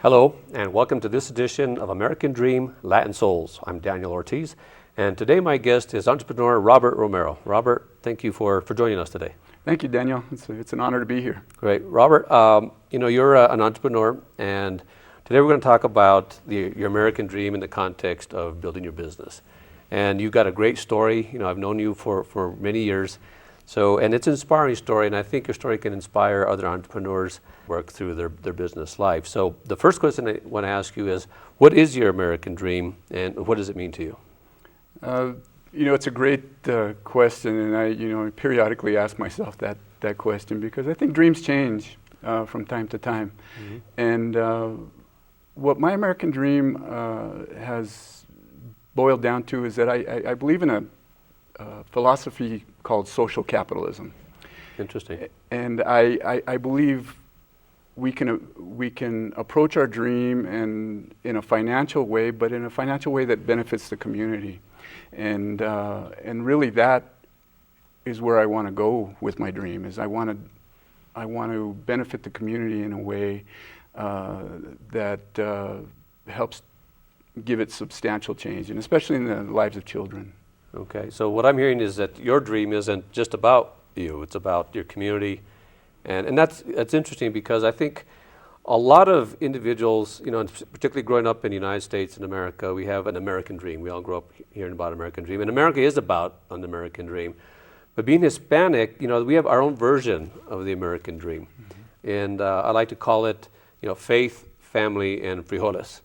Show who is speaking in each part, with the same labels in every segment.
Speaker 1: Hello, and welcome to this edition of American Dream Latin Souls. I'm Daniel Ortiz, and today my guest is entrepreneur Robert Romero. Robert, thank you for joining us today.
Speaker 2: Thank you, Daniel. It's an honor to be here.
Speaker 1: Great. Robert, you're an entrepreneur, and today we're going to talk about your American dream in the context of building your business. And you've got a great story. I've known you for many years. And it's an inspiring story, and I think your story can inspire other entrepreneurs work through their business life. So the first question I want to ask you is, what is your American dream, and what does it mean to you?
Speaker 2: It's a great question, and I periodically ask myself that question because I think dreams change from time to time. Mm-hmm. And what my American dream has boiled down to is that I believe in a philosophy called social capitalism.
Speaker 1: Interesting.
Speaker 2: And I believe we can approach our dream and in a financial way, but in a financial way that benefits the community. And really that is where I want to go with my dream. Is I want to benefit the community in a way that helps give it substantial change, and especially in the lives of children.
Speaker 1: Okay, so what I'm hearing is that your dream isn't just about you, it's about your community. And that's interesting because I think a lot of individuals, particularly growing up in the United States and America, we have an American dream. We all grow up hearing about American dream, and America is about an American dream. But being Hispanic, we have our own version of the American dream. Mm-hmm. And I like to call it, faith, family, and frijoles.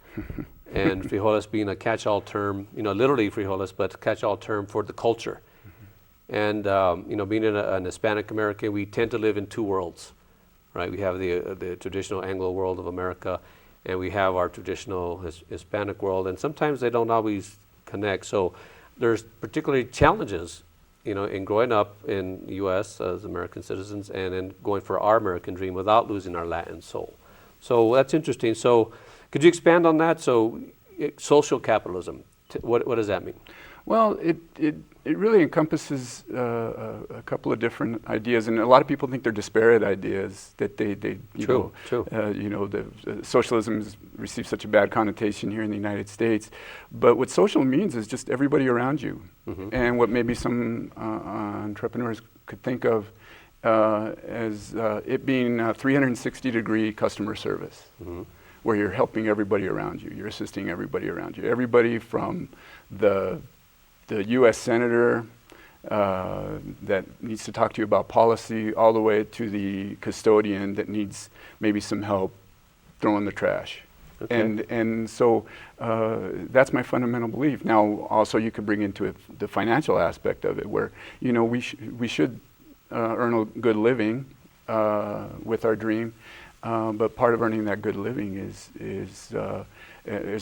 Speaker 1: And frijoles being a catch-all term, literally frijoles, but catch-all term for the culture. And being an Hispanic American, we tend to live in two worlds, right? We have the traditional Anglo world of America, and we have our traditional Hispanic world, and sometimes they don't always connect. So there's particularly challenges, in growing up in the U.S. as American citizens, and in going for our American dream without losing our Latin soul. So that's interesting. So could you expand on that? So social capitalism, what does that mean?
Speaker 2: Well, it really encompasses a couple of different ideas, and a lot of people think they're disparate ideas. That
Speaker 1: True.
Speaker 2: Socialism has received such a bad connotation here in the United States. But what social means is just everybody around you, mm-hmm. and what maybe some entrepreneurs could think of as it being 360-degree customer service, mm-hmm. where you're helping everybody around you, you're assisting everybody around you, everybody from the U.S. senator that needs to talk to you about policy, all the way to the custodian that needs maybe some help throwing the trash. Okay. And so that's my fundamental belief. Now, also you could bring into it the financial aspect of it, where we should earn a good living with our dream, but part of earning that good living is a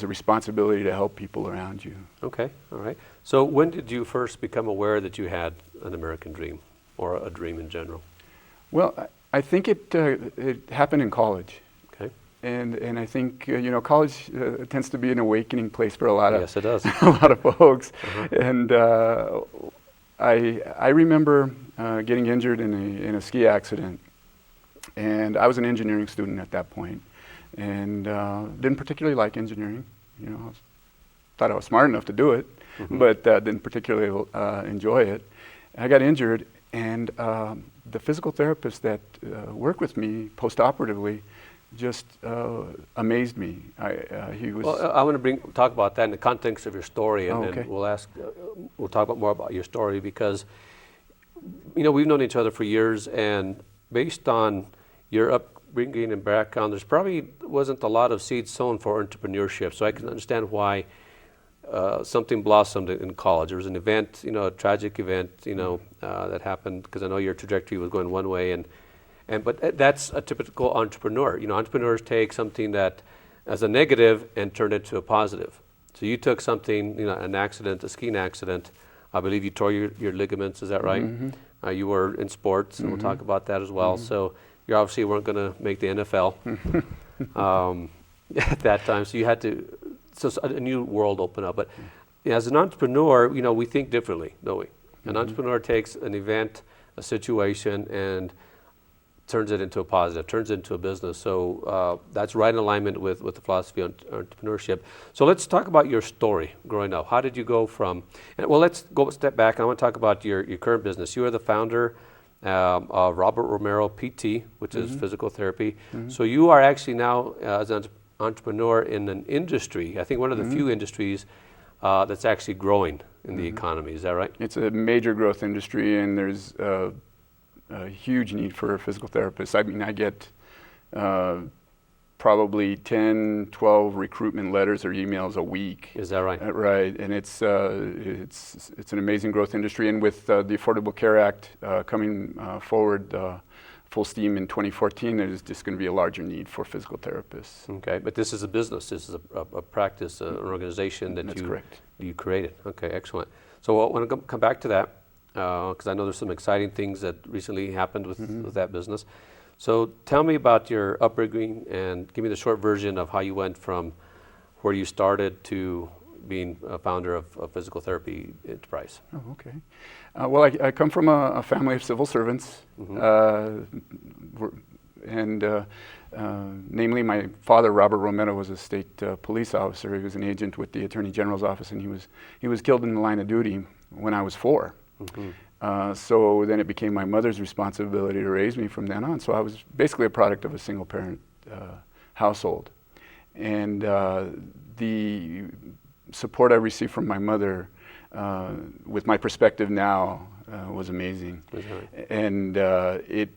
Speaker 2: responsibility to help people around you.
Speaker 1: Okay, all right. So when did you first become aware that you had an American dream, or a dream in general?
Speaker 2: Well, I think it happened in college.
Speaker 1: Okay.
Speaker 2: And I think college tends to be an awakening place for a lot of
Speaker 1: yes, it does.
Speaker 2: a lot of folks.
Speaker 1: Uh-huh.
Speaker 2: And I remember getting injured in a ski accident, and I was an engineering student at that point. And didn't particularly like engineering. Thought I was smart enough to do it, mm-hmm. but didn't particularly enjoy it. I got injured, and the physical therapist that worked with me post-operatively just amazed me. He was.
Speaker 1: Well, I want to talk about that in the context of your story, and
Speaker 2: okay.
Speaker 1: then we'll talk more about your story, because we've known each other for years, and based on your upbringing and background, there's probably wasn't a lot of seeds sown for entrepreneurship. So I can understand why something blossomed in college. There was an event, a tragic event, that happened, because I know your trajectory was going one way, but that's a typical entrepreneur. Entrepreneurs take something that as a negative and turn it to a positive. So you took something, an accident, a skiing accident. I believe you tore your ligaments. Is that right? Mm-hmm. You were in sports, and mm-hmm. we'll talk about that as well. Mm-hmm. So you obviously weren't going to make the NFL at that time. So you had to. So a new world opened up. But as an entrepreneur, we think differently, don't we? An mm-hmm. entrepreneur takes an event, a situation, and turns it into a positive, turns it into a business. So that's right in alignment with the philosophy of entrepreneurship. So let's talk about your story growing up. How did you go from, well, let's go a step back. I want to talk about your current business. You are the founder of Robert Romero PT, which is physical therapy. So you are actually now, as an entrepreneur in an industry, I think one of the few industries that's actually growing in the economy. Is that right?
Speaker 2: It's a major growth industry, and there's a huge need for physical therapists. I mean, I get probably 10, 12 recruitment letters or emails a week.
Speaker 1: Is that right?
Speaker 2: Right, and it's an amazing growth industry, and with the Affordable Care Act coming forward full steam in 2014, there's just going to be a larger need for physical therapists.
Speaker 1: Okay, but this is a business. This is a practice, an organization that
Speaker 2: That's correct.
Speaker 1: You created. Okay, excellent. So I want to come back to that because I know there's some exciting things that recently happened with that business. So tell me about your upbringing and give me the short version of how you went from where you started to being a founder of a physical therapy enterprise.
Speaker 2: Oh, okay. Well, I come from a family of civil servants, namely my father, Robert Romero, was a state police officer. He was an agent with the Attorney General's office, and he was killed in the line of duty when I was 4. So then it became my mother's responsibility to raise me from then on. So I was basically a product of a single parent household. And the support I received from my mother, with my perspective now, was amazing. And it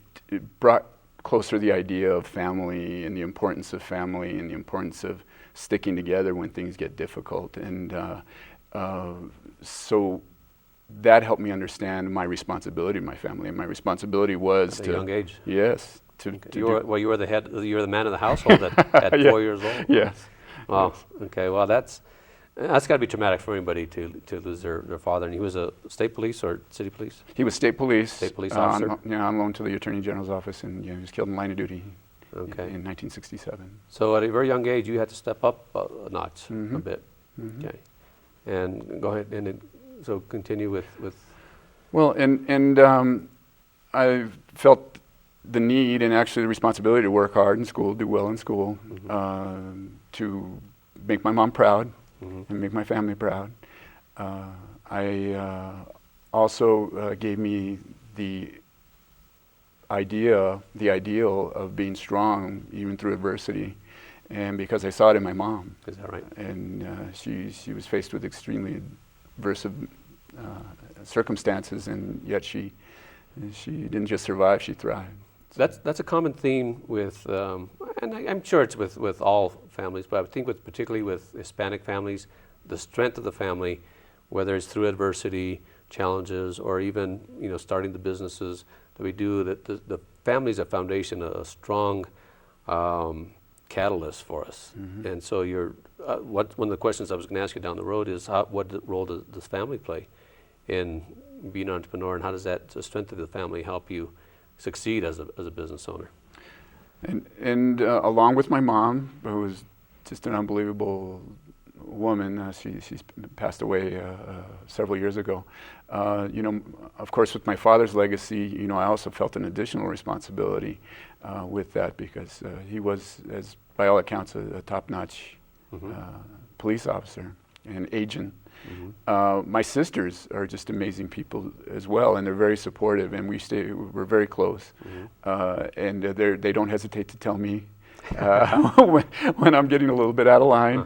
Speaker 2: brought closer the idea of family and the importance of family and the importance of sticking together when things get difficult. And so that helped me understand my responsibility to my family. And my responsibility was
Speaker 1: at a young age.
Speaker 2: Yes.
Speaker 1: You were the head. You were the man of the household at 4 years old.
Speaker 2: Yes.
Speaker 1: Wow.
Speaker 2: Yes.
Speaker 1: Okay. Well, that's got to be traumatic for anybody to lose their father. And he was a state police or city police?
Speaker 2: He was state police.
Speaker 1: State police officer.
Speaker 2: On loan to the Attorney General's office, and he was killed in line of duty.
Speaker 1: Okay.
Speaker 2: In 1967.
Speaker 1: So at a very young age, you had to step up a notch a bit. Okay. And go ahead and so continue with.
Speaker 2: Well, and I felt the need and actually the responsibility to work hard in school, do well in school, to make my mom proud and make my family proud. I also gave me the ideal of being strong even through adversity, and because I saw it in my mom.
Speaker 1: Is that right?
Speaker 2: And she was faced with extremely adverse circumstances, and yet she didn't just survive; she thrived.
Speaker 1: That's a common theme with, and I'm sure it's with all families, but I think particularly with Hispanic families, the strength of the family, whether it's through adversity, challenges, or even starting the businesses that we do, that the family is a foundation, a strong catalyst for us. And so one of the questions I was going to ask you down the road is what role does family play in being an entrepreneur, and how does the strength of the family help you succeed as a business owner?
Speaker 2: And along with my mom, who was just an unbelievable woman, she's passed away several years ago. Of course, with my father's legacy, I also felt an additional responsibility with that, because he was, as by all accounts, a top-notch police officer and agent. My sisters are just amazing people as well, and they're very supportive, and we're very close. And they don't hesitate to tell me when I'm getting a little bit out of line,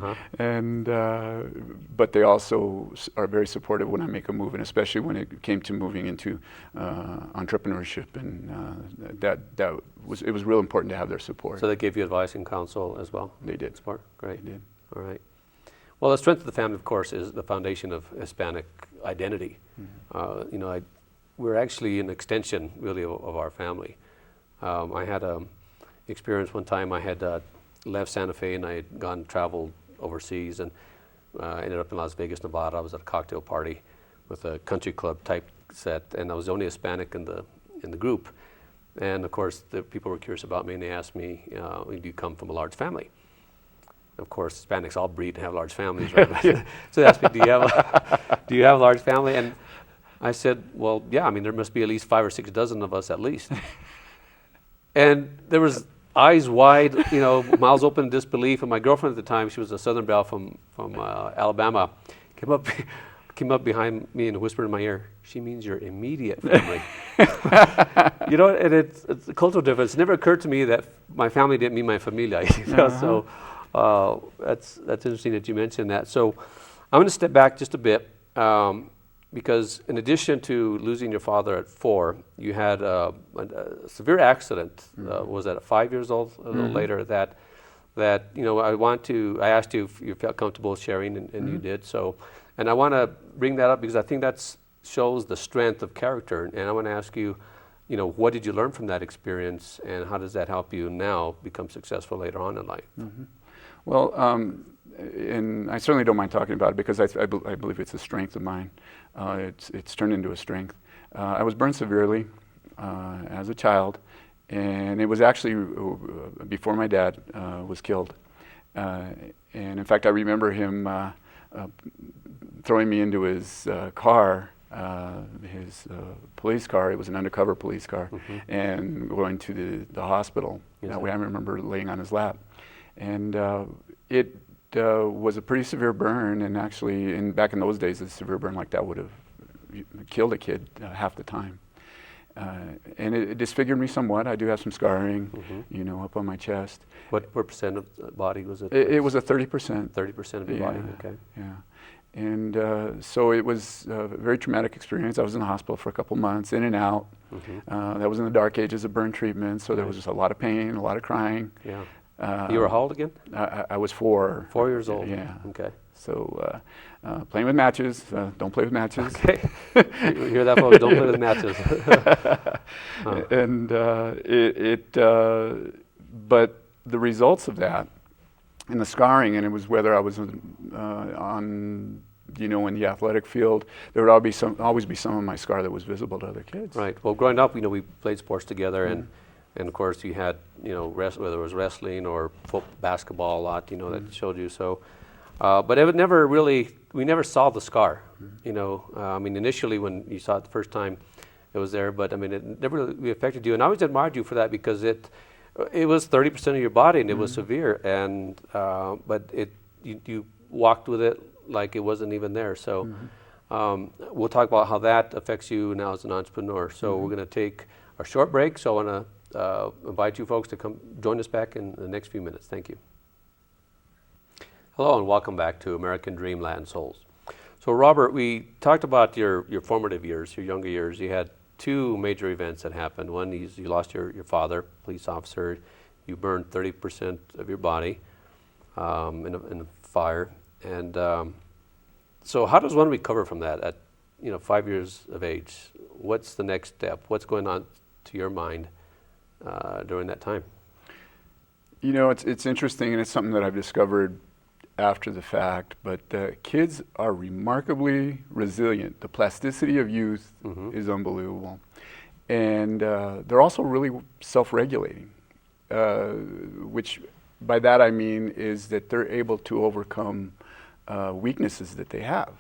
Speaker 2: but they also are very supportive when I make a move, and especially when it came to moving into entrepreneurship, and it was real important to have their support.
Speaker 1: So they gave you advice and counsel as well?
Speaker 2: They did.
Speaker 1: Support? Great.
Speaker 2: They did.
Speaker 1: All right. Well, the strength of the family, of course, is the foundation of Hispanic identity. We're actually an extension, really, of our family. I had an experience one time. I had left Santa Fe, and I had traveled overseas, and ended up in Las Vegas, Nevada. I was at a cocktail party with a country club type set, and I was the only Hispanic in the group. And of course, the people were curious about me, and they asked me, "Do you come from a large family?" Of course, Hispanics all breed and have large families, right? So they asked me, do you have a large family? And I said, well, yeah, there must be at least 5 or 6 dozen of us at least. And there was eyes wide, mouths open in disbelief. And my girlfriend at the time, she was a Southern belle from Alabama, came up behind me and whispered in my ear, "She means your immediate family." And it's a cultural difference. It never occurred to me that my family didn't mean my familia. So that's interesting that you mentioned that. So I'm going to step back just a bit because in addition to losing your father at 4, you had a severe accident. Was that at 5 years old? A little later. That I asked you if you felt comfortable sharing, and you did. So, and I want to bring that up because I think that shows the strength of character. And I want to ask you, what did you learn from that experience, and how does that help you now become successful later on in life?
Speaker 2: Well, and I certainly don't mind talking about it because I believe it's a strength of mine. It's turned into a strength. I was burned severely as a child, and it was actually before my dad was killed. And in fact, I remember him throwing me into his car, his police car. It was an undercover police car, and going to the hospital. That way I remember laying on his lap. And it was a pretty severe burn, and actually back in those days, a severe burn like that would have killed a kid half the time. And it disfigured me somewhat. I do have some scarring, up on my chest.
Speaker 1: What percent of the body was it?
Speaker 2: It was a 30%.
Speaker 1: 30% of your body, okay.
Speaker 2: Yeah. And so it was a very traumatic experience. I was in the hospital for a couple months, in and out. That was in the dark ages of burn treatment, so there was just a lot of pain, a lot of crying.
Speaker 1: Yeah. You were how old again?
Speaker 2: I was 4.
Speaker 1: 4 years old.
Speaker 2: Yeah.
Speaker 1: Okay.
Speaker 2: So playing with matches, don't play with matches.
Speaker 1: Okay. You hear that, folks? Don't play with matches.
Speaker 2: And but the results of that and the scarring, and it was whether I was on, in the athletic field, there would always be some of my scar that was visible to other kids.
Speaker 1: Right. Well, growing up, we played sports together, and of course you had, whether it was wrestling or basketball a lot, that showed you. So, but it would never really, we never saw the scar. Initially when you saw it the first time, it was there, but it never really affected you. And I always admired you for that because it was 30% of your body, and it was severe, and but you walked with it like it wasn't even there. So we'll talk about how that affects you now as an entrepreneur. So we're going to take a short break. So I want to invite you folks to come join us back in the next few minutes. Thank you. Hello and welcome back to American Dream Land Souls. So Robert, we talked about your formative years, your younger years. You had 2 major events that happened. One is you lost your father, police officer. You burned 30% of your body in a fire. And so how does one recover from that at 5 years of age? What's the next step? What's going on to your mind during that time?
Speaker 2: It's interesting, and it's something that I've discovered after the fact, but kids are remarkably resilient. The plasticity of youth is unbelievable. And they're also really self-regulating, which by that I mean is that they're able to overcome weaknesses that they have.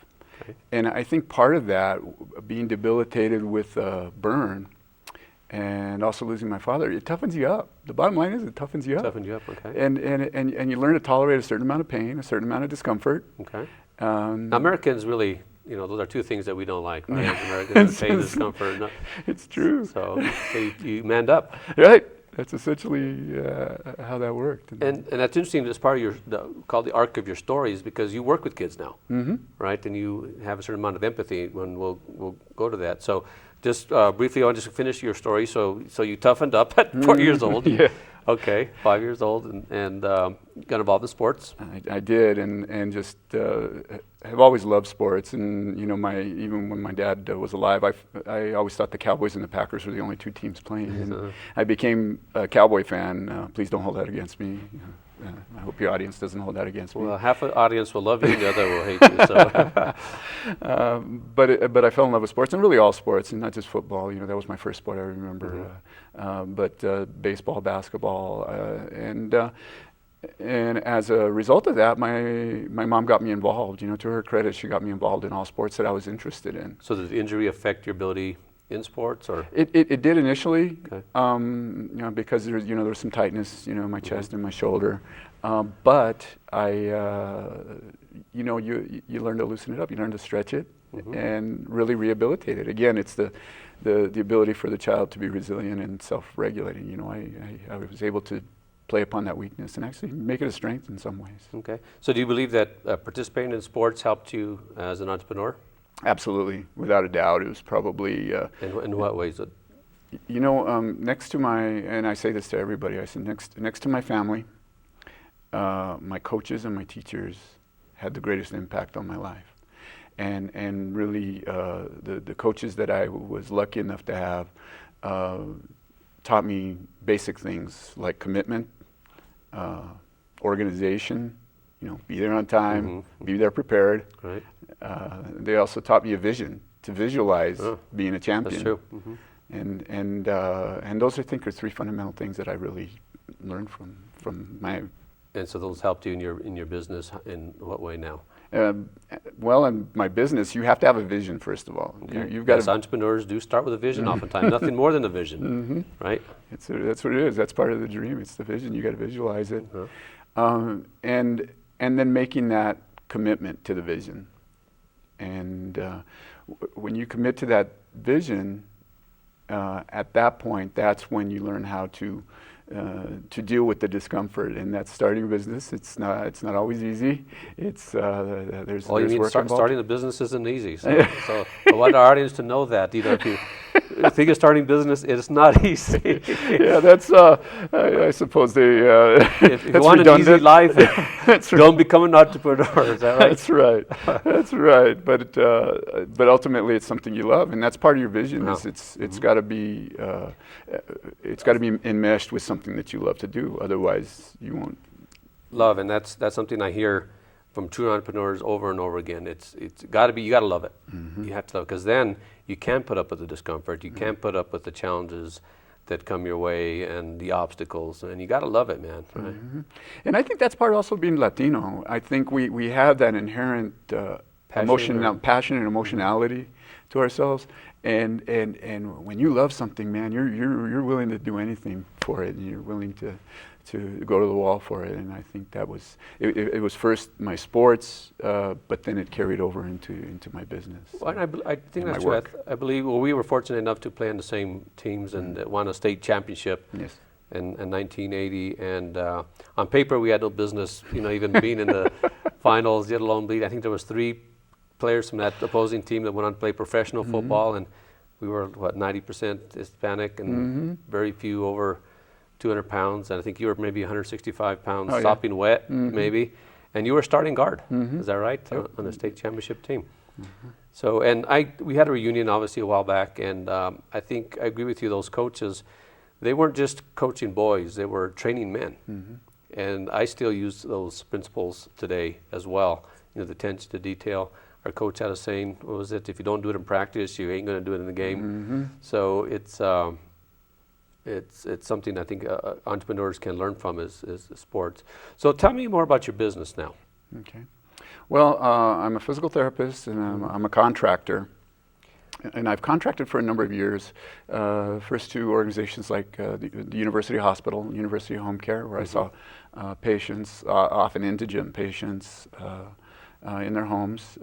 Speaker 2: Okay. And I think part of that, being debilitated with a burn, and also losing my father, it toughens you up. The bottom line is it toughens you up.
Speaker 1: Toughened you up, okay.
Speaker 2: And you learn to tolerate a certain amount of pain, a certain amount of discomfort.
Speaker 1: Okay. Now Americans really, those are 2 things that we don't like, right? Americans, pain, discomfort. No.
Speaker 2: It's true.
Speaker 1: So you manned up.
Speaker 2: Right. That's essentially how that worked.
Speaker 1: And that's interesting. As part of called the arc of your stories, because you work with kids now, right? And you have a certain amount of empathy. When we'll go to that. So. Just briefly, I want to just finish your story. So you toughened up at 4 years old.
Speaker 2: Yeah.
Speaker 1: Okay, 5 years old, and got involved in sports.
Speaker 2: I did, and just have always loved sports. And even when my dad was alive, I always thought the Cowboys and the Packers were the only 2 teams playing. And I became a Cowboy fan. Please don't hold that against me. I hope your audience doesn't hold that against me.
Speaker 1: Well, half the audience will love you, and the other will hate you. So.
Speaker 2: But I fell in love with sports, and really all sports, and not just football. That was my first sport I remember. But baseball, basketball, and as a result of that, my mom got me involved. To her credit, she got me involved in all sports that I was interested in.
Speaker 1: So did the injury affect your ability in sports, or?
Speaker 2: It did initially,
Speaker 1: Okay.
Speaker 2: Because there's some tightness, in my chest and my shoulder. But you learn to loosen it up. You learn to stretch it and really rehabilitate it. Again, it's the ability for the child to be resilient and self-regulating. I was able to play upon that weakness and actually make it a strength in some ways.
Speaker 1: Okay. So do you believe that participating in sports helped you as an entrepreneur?
Speaker 2: Absolutely, without a doubt. It was probably...
Speaker 1: In what ways?
Speaker 2: Next to and I say this to everybody, I say next to my family, my coaches and my teachers had the greatest impact on my life. And really, the coaches that I was lucky enough to have taught me basic things like commitment, organization, be there on time, be there prepared.
Speaker 1: Right.
Speaker 2: They also taught me a vision to visualize being a champion.
Speaker 1: That's true.
Speaker 2: And those I think are three fundamental things that I really learned from my.
Speaker 1: And so those helped you in your business. In what way now?
Speaker 2: Well, in my business, you have to have a vision first of all.
Speaker 1: Okay.
Speaker 2: You've got
Speaker 1: entrepreneurs do start with a vision oftentimes. Nothing more than a vision, right?
Speaker 2: That's what it is. That's part of the dream. It's the vision. You got to visualize it, and then making that commitment to the vision. And when you commit to that vision, at that point, that's when you learn how to deal with the discomfort. And that's starting a business. It's not always easy. It's there's work involved.
Speaker 1: Starting a business isn't easy. So I want our audience to know that. If you think of starting business, it's not easy.
Speaker 2: Yeah, that's I suppose they.
Speaker 1: If you want an easy life, don't become an entrepreneur. Is that right?
Speaker 2: That's right. That's right. But ultimately, it's something you love, and that's part of your vision. It's got to be enmeshed with something that you love to do. Otherwise, you won't.
Speaker 1: Love, and that's something I hear from true entrepreneurs over and over again. It's got to be. You got to love it. You have to love it, because then you can put up with the discomfort. You can put up with the challenges that come your way and the obstacles, and you got to love it, man. Right?
Speaker 2: And I think that's part of also being Latino. I think we have that inherent passion and emotionality to ourselves. And when you love something, man, you're willing to do anything for it, and you're willing to go to the wall for it. And I think that was it was first my sports, but then it carried over into my business.
Speaker 1: Well, I think that's true. I believe we were fortunate enough to play on the same teams and won a state championship.
Speaker 2: Yes.
Speaker 1: In 1980, and on paper we had no business, even being in the finals, let alone lead. I think there was 3 players from that opposing team that went on to play professional football, and we were 90% Hispanic and very few over 200 pounds, and I think you were maybe 165 pounds, sopping wet maybe, and you were starting guard. Is that right?
Speaker 2: Yep.
Speaker 1: On the state championship team. So, and we had a reunion obviously a while back, and I think I agree with you. Those coaches, they weren't just coaching boys; they were training men, and I still use those principles today as well. The attention to detail. Our coach had a saying, what was it? If you don't do it in practice, you ain't going to do it in the game. So it's something I think entrepreneurs can learn from is sports. So tell me more about your business now.
Speaker 2: Okay. Well, I'm a physical therapist, and I'm a contractor. And I've contracted for a number of years, first to organizations like the University Hospital, University Home Care, where I saw patients, often indigent patients, in their homes,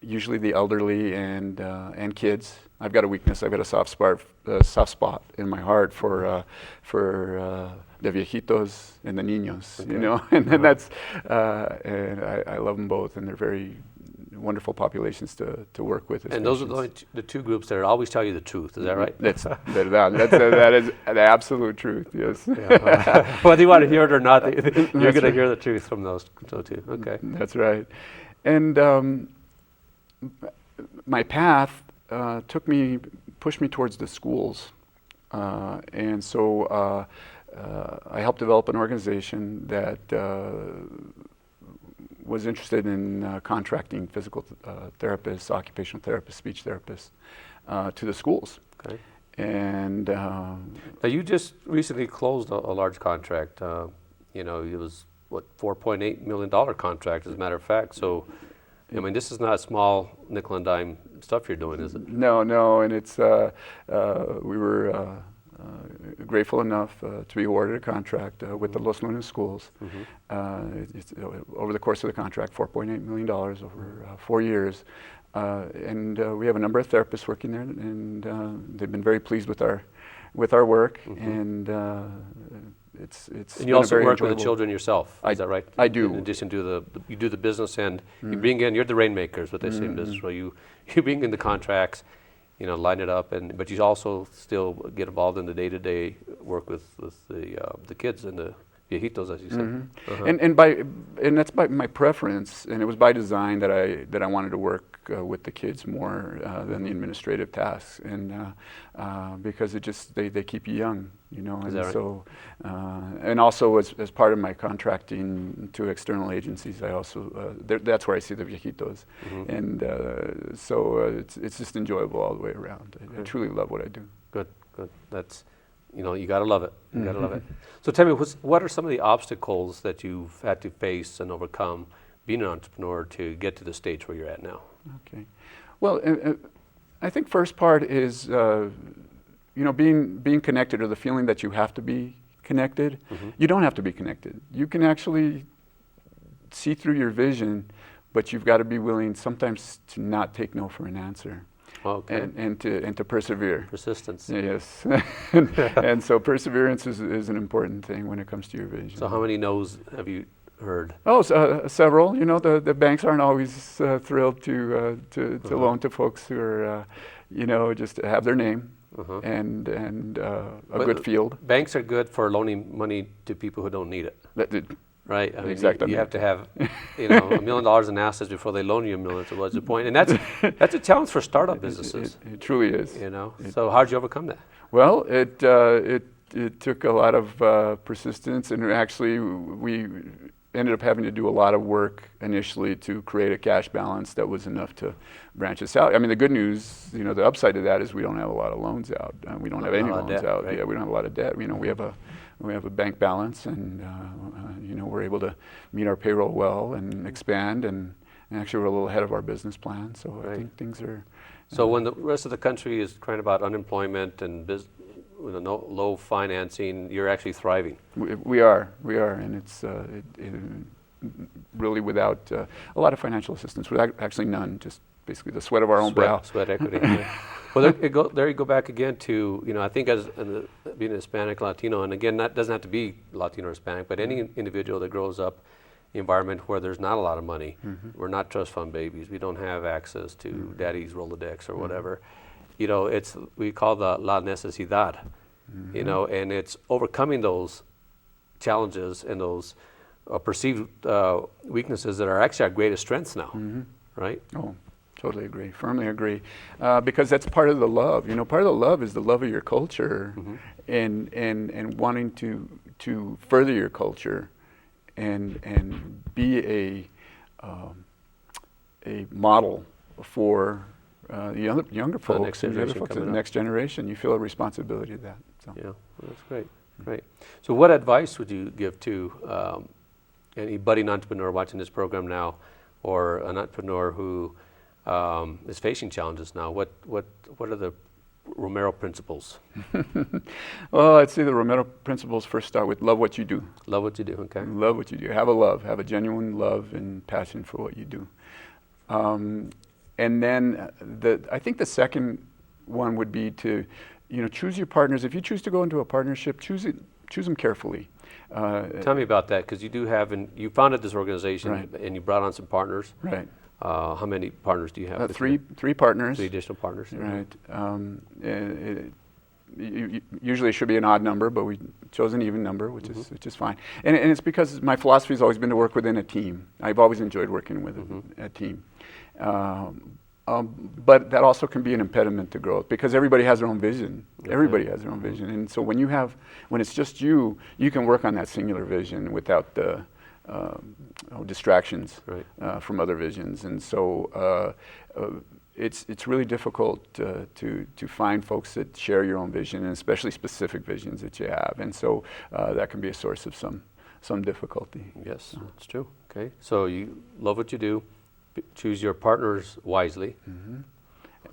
Speaker 2: usually the elderly and kids. I've got a weakness. I've got a soft spot in my heart for the viejitos and the niños, and that's and I love them both, and they're very wonderful populations to work with.
Speaker 1: And those are the 2 groups that always tell you the truth. Is that right?
Speaker 2: That is the absolute truth. Yes.
Speaker 1: Yeah. Whether you want to hear it or not, you're going to hear the truth from those 2. Okay.
Speaker 2: That's right. And my path pushed me towards the schools, and so I helped develop an organization that was interested in contracting physical therapists, occupational therapists, speech therapists to the schools.
Speaker 1: Okay.
Speaker 2: And
Speaker 1: now you just recently closed a large contract. It was $4.8 million contract, as a matter of fact. So, I mean, this is not a small nickel and dime stuff you're doing, is it?
Speaker 2: No, and it's we were grateful enough to be awarded a contract with the Los Lunas schools. It's, over the course of the contract, $4.8 million over 4 years. And we have a number of therapists working there, and they've been very pleased with our work. And it's
Speaker 1: and you also work with the children yourself, is that right?
Speaker 2: I do.
Speaker 1: In addition to you do the business end, you bring in, you're the rainmakers, what they say in business, where you bring in the contracts, line it up, but you also still get involved in the day-to-day work with the kids and the viejitos, as you said.
Speaker 2: And that's by my preference, and it was by design that I wanted to work with the kids more than the administrative tasks, and because they keep you young, and
Speaker 1: right?
Speaker 2: So and also as part of my contracting to external agencies, I also that's where I see the viejitos, and so it's just enjoyable all the way around. I truly love what I do.
Speaker 1: Good. That's you gotta love it. You gotta love it. So tell me, what are some of the obstacles that you've had to face and overcome being an entrepreneur to get to the stage where you're at now?
Speaker 2: Okay. Well, I think first part is being connected, or the feeling that you have to be connected. You don't have to be connected. You can actually see through your vision, but you've got to be willing sometimes to not take no for an answer.
Speaker 1: Okay.
Speaker 2: And to persevere.
Speaker 1: Persistence.
Speaker 2: Yes. And so perseverance is an important thing when it comes to your vision.
Speaker 1: So how many no's have you heard?
Speaker 2: Oh, several. The banks aren't always thrilled to loan to folks who are, just have their name and a good field.
Speaker 1: Banks are good for loaning money to people who don't need it. Right. I mean,
Speaker 2: exactly.
Speaker 1: You have to have, $1 million in assets before they loan you $1 million. So what's the point? And that's a challenge for startup businesses.
Speaker 2: It truly is.
Speaker 1: So how did you overcome that?
Speaker 2: Well, it took a lot of persistence, and actually we ended up having to do a lot of work initially to create a cash balance that was enough to branch us out. I mean, the good news, the upside to that is we don't have a lot of loans out. We don't have any loans out. Right? Yeah, we don't have a lot of debt. We have a bank balance, and we're able to meet our payroll well and expand, and actually we're a little ahead of our business plan. So I think things are.
Speaker 1: So when the rest of the country is crying about unemployment and low financing, you're actually thriving.
Speaker 2: We are, and it's really without a lot of financial assistance. Without actually none, just basically the sweat of our own brow.
Speaker 1: Sweat equity. Well, there you go back again to, I think as being a Hispanic, Latino, and again, that doesn't have to be Latino or Hispanic, but any individual that grows up in an environment where there's not a lot of money, we're not trust fund babies, we don't have access to daddy's Rolodex or whatever, we call the la necesidad, and it's overcoming those challenges and those perceived weaknesses that are actually our greatest strengths now, right?
Speaker 2: Oh. Totally agree. Firmly agree, because that's part of the love. Part of the love is the love of your culture, and wanting to further your culture, and be a model for the younger folks and the other folks, the next generation. You feel a responsibility to that. So.
Speaker 1: Yeah, that's great. Great. So, what advice would you give to any budding entrepreneur watching this program now, or an entrepreneur who is facing challenges now? What are the Romero principles?
Speaker 2: Well, I'd say the Romero principles first start with love what you do.
Speaker 1: Love what you do, okay.
Speaker 2: Love what you do. Have a genuine love and passion for what you do. And then I think the second one would be to, choose your partners. If you choose to go into a partnership, choose them carefully.
Speaker 1: Tell me about that, because you founded this organization, and you brought on some partners.
Speaker 2: Right.
Speaker 1: How many partners do you have?
Speaker 2: Three partners.
Speaker 1: 3 additional partners.
Speaker 2: Right. Usually it should be an odd number, but we chose an even number, which is fine. And it's because my philosophy has always been to work within a team. I've always enjoyed working with a team. But that also can be an impediment to growth, because everybody has their own vision. Okay. Everybody has their own vision, and so when it's just you can work on that singular vision without the distractions from other visions, and so it's really difficult to find folks that share your own vision, and especially specific visions that you have, and so that can be a source of some difficulty.
Speaker 1: Yes, that's true. Okay, so you love what you do, choose your partners wisely.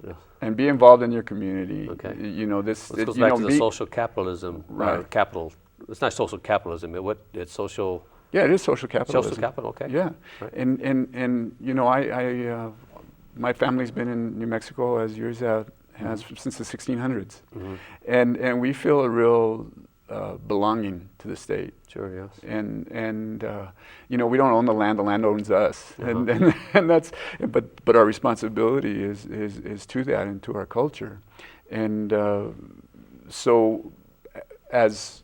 Speaker 1: Yeah.
Speaker 2: and be involved in your community.
Speaker 1: Okay.
Speaker 2: You know, this
Speaker 1: Goes
Speaker 2: you
Speaker 1: back
Speaker 2: know,
Speaker 1: to the social capitalism,
Speaker 2: Right.
Speaker 1: capital. It's not social capitalism. It's social.
Speaker 2: Yeah, it is social capitalism.
Speaker 1: Social capital. Okay.
Speaker 2: Yeah,
Speaker 1: Right.
Speaker 2: and you know, my family's been in New Mexico as yours has since the 1600s, and we feel a real belonging to the state.
Speaker 1: Sure. Yes.
Speaker 2: And you know, we don't own the land owns us, and that's but our responsibility is to that and to our culture, and so as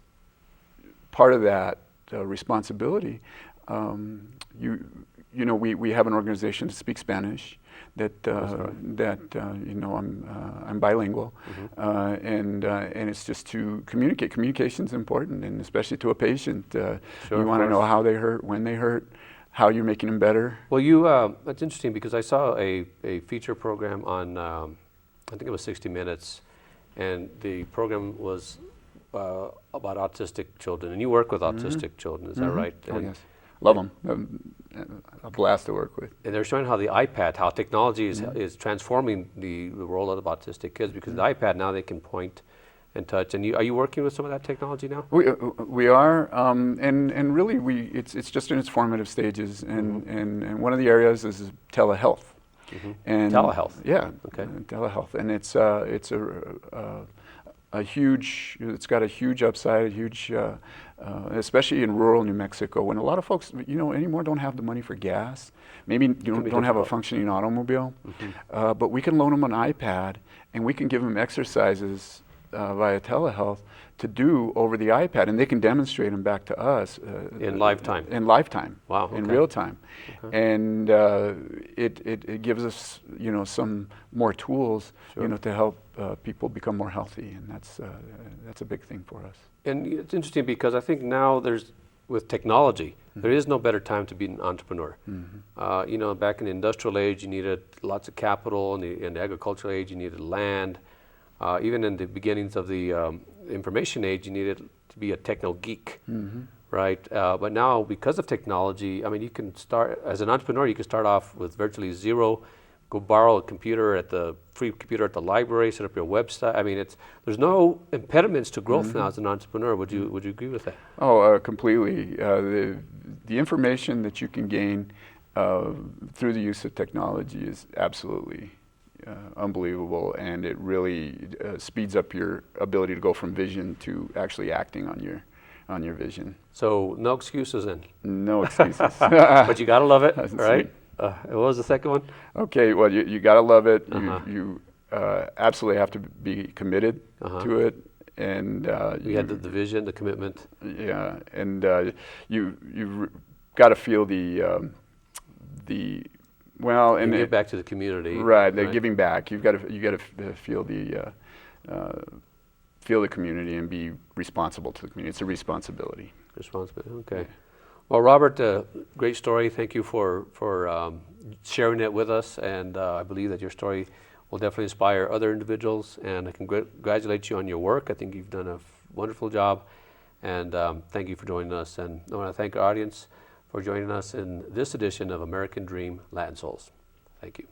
Speaker 2: part of that responsibility, you know, we have an organization that speaks Spanish. That you know, I'm bilingual, and it's just to communicate. Communication's important, and especially to a patient.
Speaker 1: Sure,
Speaker 2: you want to know how they hurt, when they hurt, how you're making them better.
Speaker 1: Well, that's interesting because I saw a feature program on, I think it was 60 Minutes, and the program was about autistic children, and you work with autistic children, is that right?
Speaker 2: Oh, yes. Love them. A blast to work with.
Speaker 1: And they're showing how the iPad, how technology is transforming the world of autistic kids, because the iPad now they can point and touch. And are you working with some of that technology now?
Speaker 2: We are, and really it's just in its formative stages, and one of the areas is telehealth. And
Speaker 1: telehealth.
Speaker 2: Yeah.
Speaker 1: Okay.
Speaker 2: Telehealth, and it's a huge. It's got a huge upside, a huge. Especially in rural New Mexico, when a lot of folks, you know, anymore don't have the money for gas. Maybe you don't have a functioning automobile, but we can loan them an iPad, and we can give them exercises via telehealth to do over the iPad, and they can demonstrate them back to us
Speaker 1: in lifetime.
Speaker 2: In lifetime.
Speaker 1: Wow. Okay.
Speaker 2: In real time, and it gives us, you know, some more tools, you know, to help people become more healthy, and that's a big thing for us.
Speaker 1: And it's interesting because I think now with technology, there is no better time to be an entrepreneur. You know, back in the industrial age, you needed lots of capital. In the agricultural age, you needed land. Even in the beginnings of the information age, you needed to be a techno geek, right? But now, because of technology, I mean, you can start, as an entrepreneur, you can start off with virtually zero, go borrow a free computer at the library, set up your website. I mean, there's no impediments to growth now as an entrepreneur. Would you agree with that?
Speaker 2: Oh, completely. The information that you can gain through the use of technology is absolutely unbelievable, and it really speeds up your ability to go from vision to actually acting on your vision.
Speaker 1: So no excuses then.
Speaker 2: No excuses.
Speaker 1: But you gotta love it, right? What was the second one?
Speaker 2: Okay, well, you gotta love it. You absolutely have to be committed to it, and
Speaker 1: you had the vision, the commitment.
Speaker 2: Yeah, and you got to feel the well, and
Speaker 1: give back to the community.
Speaker 2: Right, the giving back. You got to feel the community and be responsible to the community. It's a responsibility.
Speaker 1: Responsibility. Okay. Well, Robert, great story. Thank you for sharing it with us, and I believe that your story will definitely inspire other individuals, and I congratulate you on your work. I think you've done a wonderful job, and thank you for joining us. And I want to thank our audience for joining us in this edition of American Dream Latin Souls. Thank you.